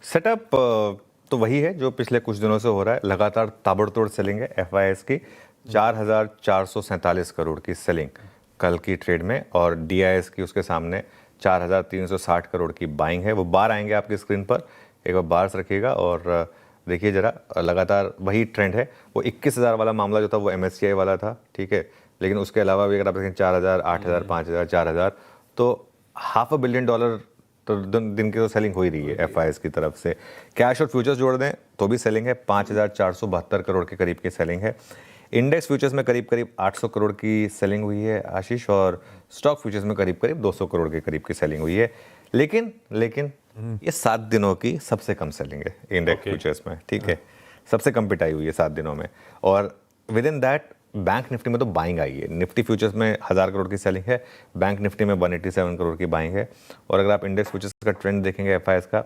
Setup तो वही है जो पिछले कुछ दिनों से हो रहा है। लगातार ताबड़तोड़ सेलिंग है एफआईआईएस की। 4,447 करोड़ की सेलिंग कल की ट्रेड में, और डीआईएस की उसके सामने 4,360 करोड़ की बाइंग है। वो बार आएंगे आपकी स्क्रीन पर, एक बार बार्स रखिएगा और देखिए जरा, लगातार वही ट्रेंड है। वो 21,000 वाला मामला जो था वो एमएससीआई वाला था, ठीक है, लेकिन उसके अलावा भी अगर आप देखें 4,000, 8,000, 5,000, 4,000, तो $500 बिलियन तो दिन की तो सेलिंग हो ही रही है एफआईआईएस की तरफ से। कैश और फ्यूचर्स जोड़ दें तो भी सेलिंग है, 5,472 करोड़ के करीब की सेलिंग है। इंडेक्स फ्यूचर्स में करीब करीब 800 करोड़ की सेलिंग हुई है आशीष, और स्टॉक फ्यूचर्स में करीब करीब 200 करोड़ के करीब की सेलिंग हुई है। लेकिन ये 7 दिनों की सबसे कम सेलिंग है इंडेक्स फ्यूचर्स में, ठीक है, सबसे कम पिटाई हुई है 7 दिनों में। और with in that bank Nifty में तो बाइंग आई है। निफ्टी फ्यूचर्स में 1,000 करोड़ की सेलिंग है, बैंक निफ्टी में 187 करोड़ की बाइंग है। और अगर आप इंडेक्स फ्यूचर्स का ट्रेंड देखेंगे एफआईआईएस का,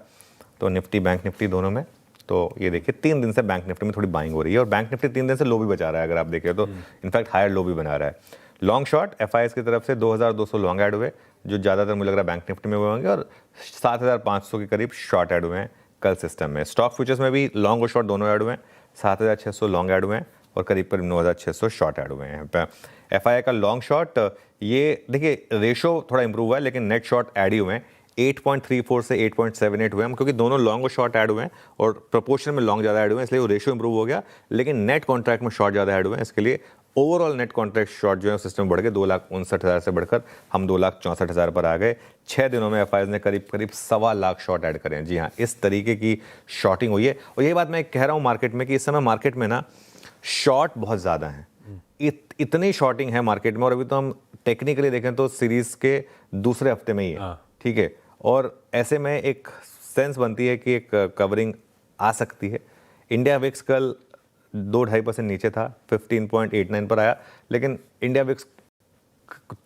तो निफ्टी बैंक निफ्टी दोनों में, तो ये देखिए 3 दिन से बैंक निफ्टी में थोड़ी बाइंग हो रही है, और बैंक निफ्टी 3 दिन से लो भी बचा रहा है। अगर आप देखें तो इनफैक्ट हायर लो भी बना रहा है। लॉन्ग शॉर्ट एफआईआईएस की तरफ से 2,200 लॉन्ग ऐड हुए, जो ज़्यादातर मुझे लग रहा है बैंक निफ्टी में हुए होंगे, और 7,500 के करीब शॉर्ट ऐड हुए हैं कल सिस्टम में। स्टॉक फ्यूचर्स में भी लॉन्ग और शॉर्ट दोनों ऐड हुए हैं, 7,600 लॉन्ग ऐड हुए हैं और करीब करीब 9,600 शॉर्ट ऐड हुए हैं। एफआईआई का लॉन्ग शॉर्ट, ये देखिए रेशो थोड़ा इंप्रूव हुआ है, लेकिन नेट शॉर्ट ऐड ही हुए हैं, 8.34 से 8.78 हुए हैं, क्योंकि दोनों लॉन्ग और शॉर्ट ऐड हुए हैं और प्रोपोर्शन में लॉन्ग ज़्यादा ऐड हुए हैं, इसलिए वो रेशो इंप्रूव हो गया। लेकिन नेट कॉन्ट्रैक्ट में शॉर्ट ज़्यादा ऐड हुए हैं, इसके लिए ओवरऑल नेट कॉन्ट्रैक्ट शॉर्ट जो है सिस्टम बढ़ गए, 2,59,000 से बढ़कर हम 2,64,000 पर आ गए। 6 दिनों में एफआईआईएस ने करीब करीब 1.25 लाख शॉर्ट ऐड करें। जी हाँ, इस तरीके की शॉर्टिंग हुई है। और यही बात मैं कह रहा हूँ मार्केट में कि इस समय मार्केट में ना शॉर्ट बहुत ज़्यादा हैं, इतनी शॉर्टिंग है मार्केट में। और अभी तो हम टेक्निकली देखें तो सीरीज के दूसरे हफ्ते में ही है, ठीक है, और ऐसे में एक सेंस बनती है कि एक कवरिंग आ सकती है। इंडिया विक्स कल 2-2.5% नीचे था, 15.89 पर आया, लेकिन इंडिया विक्स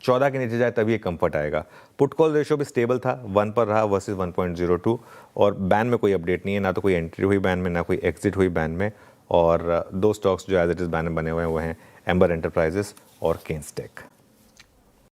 14 के नीचे जाए तभी एक कंफर्ट आएगा। पुट कॉल रेशियो भी स्टेबल था, 1 पर रहा वर्सेस 1.02, और बैन में कोई अपडेट नहीं है, ना तो कोई एंट्री हुई बैन में, ना कोई एग्जिट हुई बैन में। और 2 स्टॉक्स जो एज इट इज बैन में बने हुए हैं वो हैं एम्बर एंटरप्राइजेस और केन्स टेक।